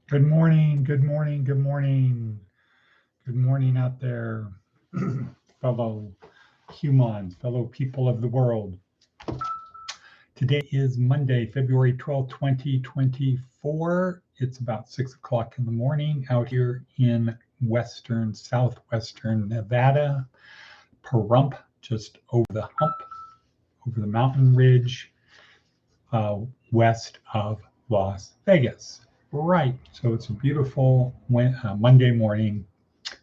Good morning, good morning, good morning. Good morning out there, fellow humans, fellow people of the world. Today is Monday, February 12th, 2024. It's about 6 o'clock in the morning out here in southwestern Nevada, Pahrump, just over the hump, over the mountain ridge, west of Las Vegas. Right, so it's a beautiful Monday morning.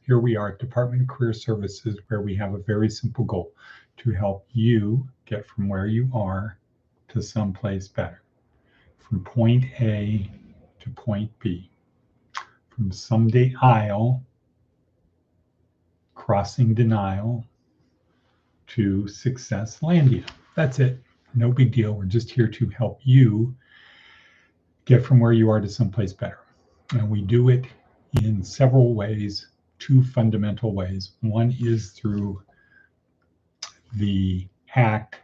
Here we are at Department of Career Services, where we have a very simple goal to help you get from where you are to someplace better, from point A to point B, from someday Isle, crossing denial, to success landia. That's it. No big deal. We're just here to help you get from where you are to someplace better. And we do it in several ways, two fundamental ways. One is through the act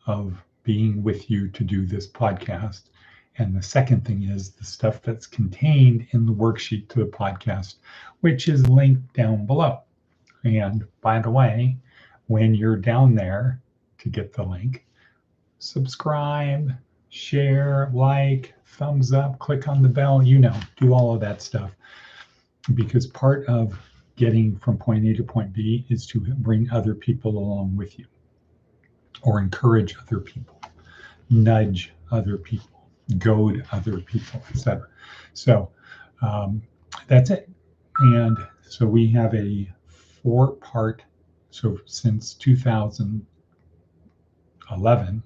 of being with you to do this podcast. And the second thing is the stuff that's contained in the worksheet to the podcast, which is linked down below. And by the way, when you're down there to get the link, subscribe, share, like, thumbs up, click on the bell, do all of that stuff. Because part of getting from point A to point B is to bring other people along with you, or encourage other people, nudge other people, goad other people, etc. So that's it. And so we have a 4-part, so since 2011,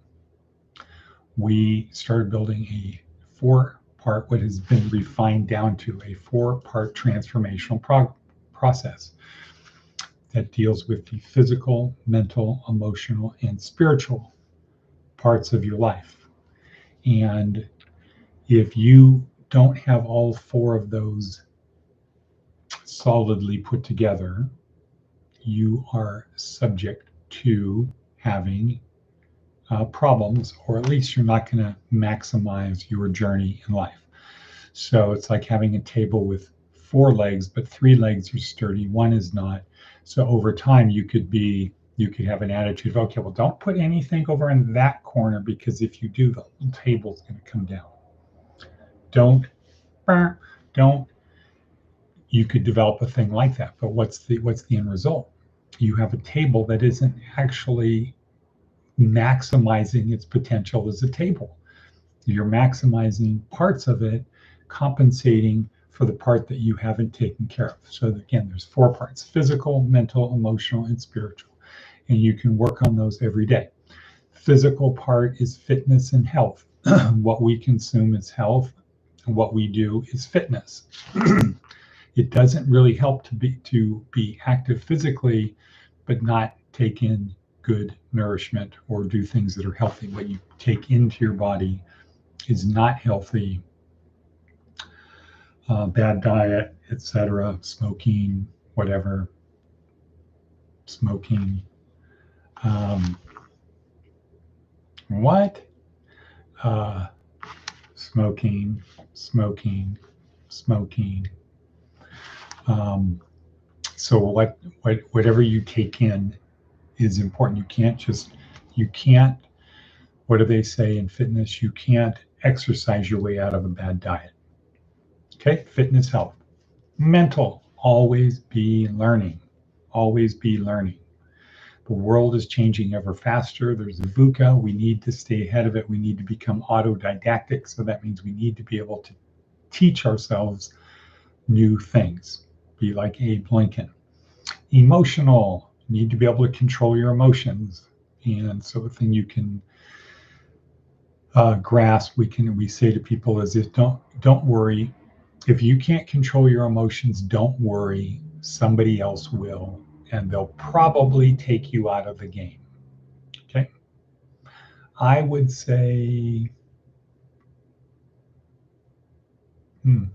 we started building a 4-part, what has been refined down to a 4-part transformational process that deals with the physical, mental, emotional, and spiritual parts of your life. And if you don't have all 4 of those solidly put together, you are subject to having problems, or at least you're not going to maximize your journey in life. So it's like having a table with 4 legs, but 3 legs are sturdy, 1 is not. So over time, you could have an attitude of, okay, well, don't put anything over in that corner, because if you do, the whole table's going to come down. Don't. You could develop a thing like that, but what's the end result? You have a table that isn't actually maximizing its potential as a table. You're maximizing parts of it, compensating for the part that you haven't taken care of. So again, there's 4 parts: physical, mental, emotional, and spiritual. And you can work on those every day. Physical part is fitness and health. What we consume is health, and what we do is fitness. It doesn't really help to be active physically, but not take in good nourishment or do things that are healthy. What you take into your body is not healthy. Bad diet, etc., smoking, whatever, smoking. What? Smoking, smoking, smoking. So whatever you take in is important. You can't, what do they say in fitness? You can't exercise your way out of a bad diet. Okay, fitness, health. Mental, always be learning. Always be learning. The world is changing ever faster. There's a VUCA. We need to stay ahead of it. We need to become autodidactic. So that means we need to be able to teach ourselves new things. Be like Abe Lincoln. Emotional, you need to be able to control your emotions. And so the thing you can grasp, we say to people is, don't worry. If you can't control your emotions, don't worry. Somebody else will, and they'll probably take you out of the game. Okay. I would say, I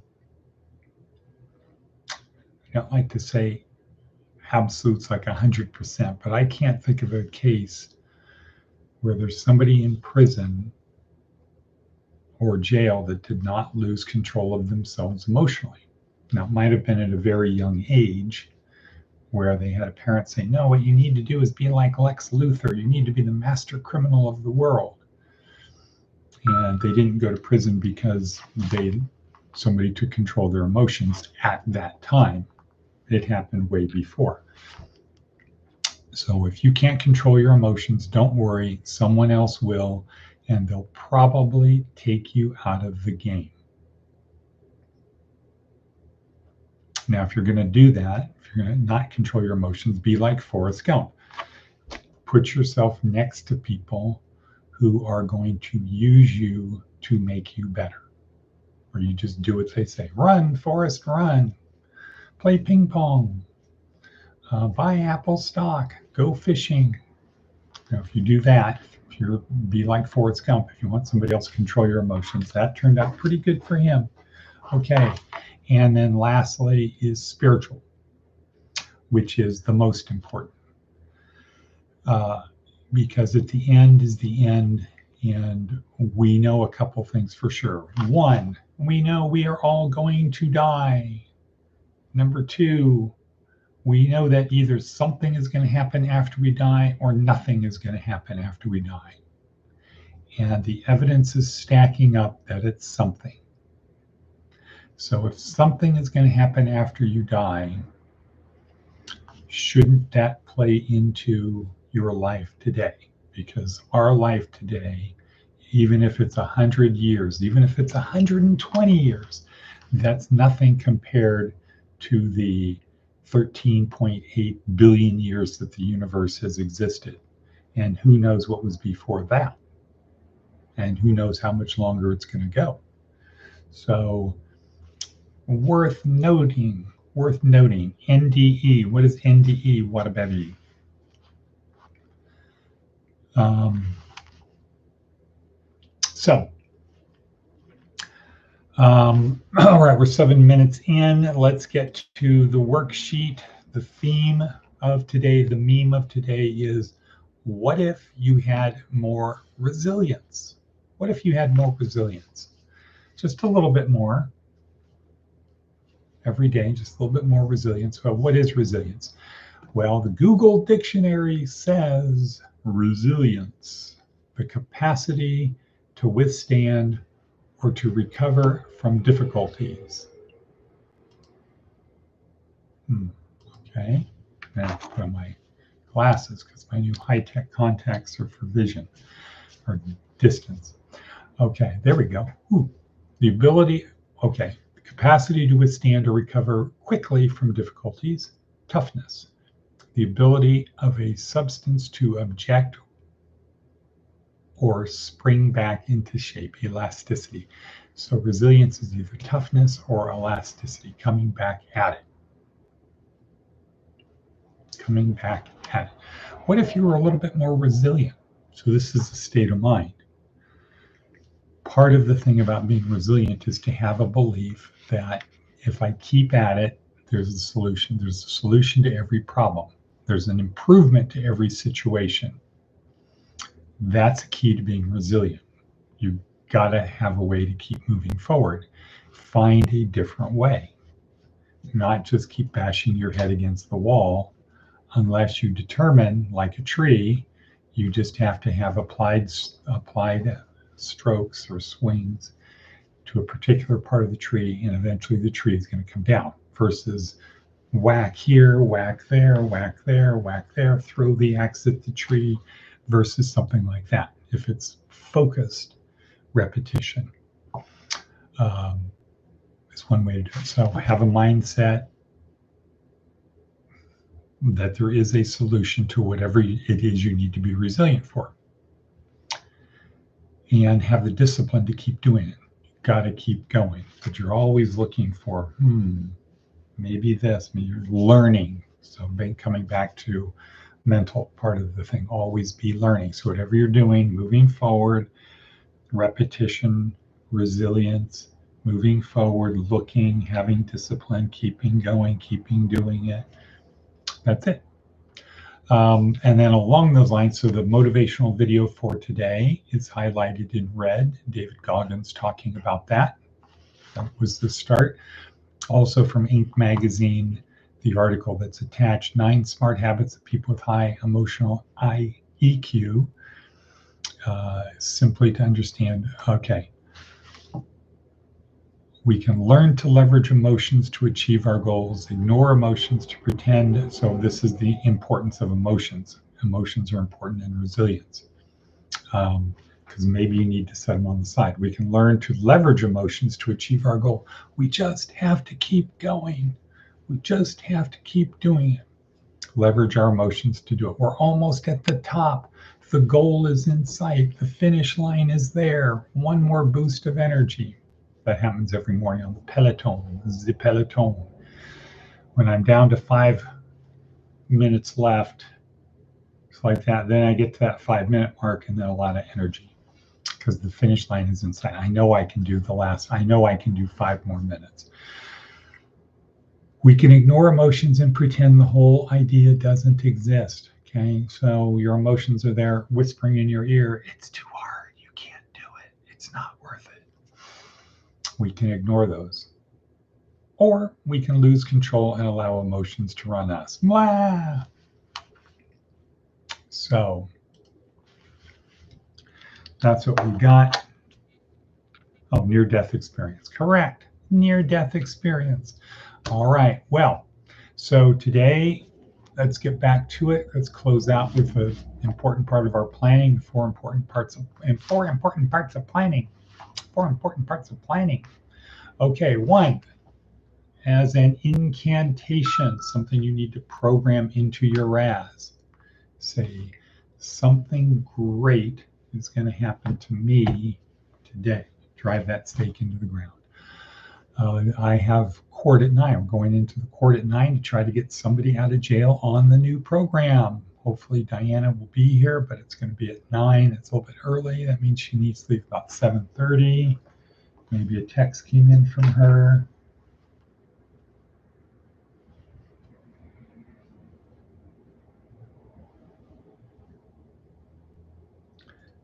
don't like to say absolutes like 100%, but I can't think of a case where there's somebody in prison or jail that did not lose control of themselves emotionally. Now, it might have been at a very young age where they had a parent say, no, what you need to do is be like Lex Luthor. You need to be the master criminal of the world. And they didn't go to prison because somebody took control of their emotions at that time. It happened way before. So if you can't control your emotions, don't worry, someone else will, and they'll probably take you out of the game. Now, if you're going to do that, if you're going to not control your emotions, be like Forrest Gump. Put yourself next to people who are going to use you to make you better. Or you just do what they say. Run, Forrest, run. Play ping pong. Buy Apple stock. Go fishing. Now, if you do that, if you be like Forrest Gump, if you want somebody else to control your emotions, that turned out pretty good for him. Okay. And then lastly is spiritual, which is the most important. Because at the end is the end, and we know a couple things for sure. One, we know we are all going to die. Number two, we know that either something is going to happen after we die or nothing is going to happen after we die. And the evidence is stacking up that it's something. So if something is going to happen after you die, shouldn't that play into your life today? Because our life today, even if it's 100 years, even if it's 120 years, that's nothing compared to the 13.8 billion years that the universe has existed. And who knows what was before that? And who knows how much longer it's going to go? So worth noting, NDE. What is NDE? What about E? All right, we're 7 minutes in. Let's get to the worksheet. The theme of today, the meme of today is, what if you had more resilience? What if you had more resilience? Just a little bit more every day, just a little bit more resilience. Well, what is resilience? Well, the Google Dictionary says resilience, the capacity to withstand or to recover from difficulties. Okay, now put on my glasses because my new high-tech contacts are for vision or distance. Okay, there we go. Ooh, the ability, okay, the capacity to withstand or recover quickly from difficulties, toughness, the ability of a substance to object or spring back into shape, elasticity. So resilience is either toughness or elasticity, coming back at it. Coming back at it. What if you were a little bit more resilient? So this is a state of mind. Part of the thing about being resilient is to have a belief that if I keep at it, there's a solution. There's a solution to every problem. There's an improvement to every situation. That's a key to being resilient. You've got to have a way to keep moving forward. Find a different way. Not just keep bashing your head against the wall, unless you determine, like a tree, you just have to have applied strokes or swings to a particular part of the tree, and eventually the tree is going to come down, versus whack here, whack there, whack there, whack there, throw the axe at the tree, versus something like that. If it's focused repetition, is one way to do it. So have a mindset that there is a solution to whatever it is you need to be resilient for. And have the discipline to keep doing it. You've got to keep going, but you're always looking for, maybe this, maybe you're learning. So coming back to mental part of the thing, always be learning. So whatever you're doing, moving forward, repetition, resilience, moving forward, looking, having discipline, keeping going, keeping doing it. That's it. And then along those lines, so the motivational video for today is highlighted in red. David Goggins talking about that. That was the start. Also from Inc. magazine, the article that's attached, 9 Smart Habits of People with High Emotional EQ, simply to understand, okay, we can learn to leverage emotions to achieve our goals, ignore emotions to pretend. So this is the importance of emotions. Emotions are important in resilience, because maybe you need to set them on the side. We can learn to leverage emotions to achieve our goal. We just have to keep going. We just have to keep doing it. Leverage our emotions to do it. We're almost at the top. The goal is in sight. The finish line is there. One more boost of energy. That happens every morning on the peloton, the peloton. When I'm down to 5 minutes left, it's like that. Then I get to that 5-minute mark and then a lot of energy because the finish line is in sight. I know I can do I know I can do 5 more minutes. We can ignore emotions and pretend the whole idea doesn't exist. Okay, so your emotions are there whispering in your ear, it's too hard, you can't do it, it's not worth it. We can ignore those. Or we can lose control and allow emotions to run us. Blah. So that's what we got. Oh, near-death experience. Correct. Near-death experience. All right. Well, so today, let's get back to it. Let's close out with the important part of our planning, 4 important parts of planning. 4 important parts of planning. Okay, 1, as an incantation, something you need to program into your RAS. Say, something great is going to happen to me today. Drive that stake into the ground. I have court at 9. I'm going into the court at 9 to try to get somebody out of jail on the new program. Hopefully Diana will be here, but it's going to be at 9. It's a little bit early. That means she needs to leave about 7:30. Maybe a text came in from her.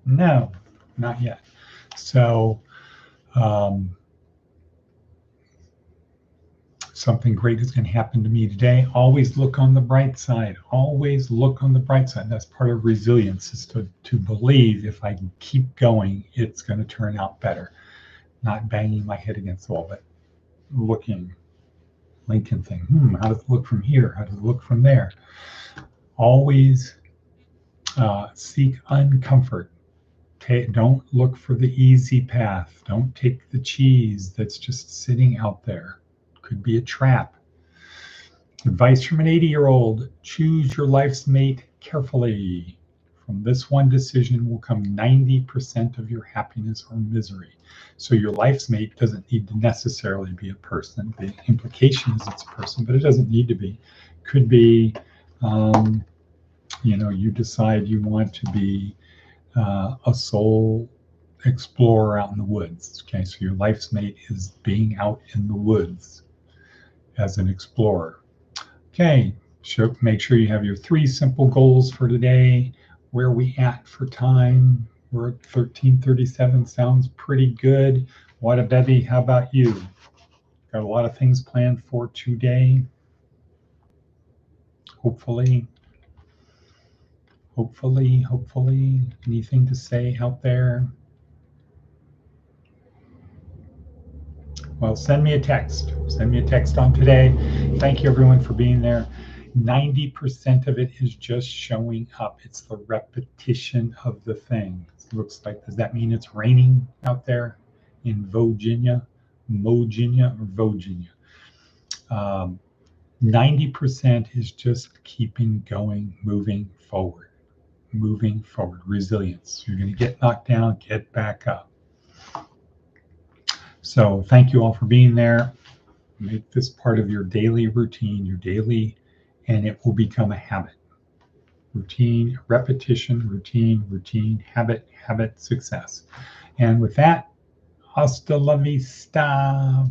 No, not yet. So something great is going to happen to me today. Always look on the bright side. Always look on the bright side. That's part of resilience, is to believe if I keep going, it's going to turn out better. Not banging my head against the wall, but looking. Lincoln thing. How does it look from here? How does it look from there? Always seek uncomfort. Don't look for the easy path. Don't take the cheese that's just sitting out there. Could be a trap. Advice from an 80-year-old: choose your life's mate carefully. From this one decision will come 90% of your happiness or misery. So your life's mate doesn't need to necessarily be a person. The implication is it's a person, but it doesn't need to be. Could be, you decide you want to be a soul explorer out in the woods. Okay, so your life's mate is being out in the woods as an explorer. Okay, so make sure you have your 3 simple goals for today. Where are we at for time? We're at 13:37. Sounds pretty good. What a bevy. How about you? Got a lot of things planned for today. Hopefully. Anything to say out there? Well, send me a text. Send me a text on today. Thank you, everyone, for being there. 90% of it is just showing up. It's the repetition of the thing. It looks like, does that mean it's raining out there in Virginia, Virginia? 90% is just keeping going, moving forward. Resilience. You're going to get knocked down, get back up. So thank you all for being there. Make this part of your daily routine, and it will become a habit. Routine, repetition, routine, habit, success. And with that, hasta la vista.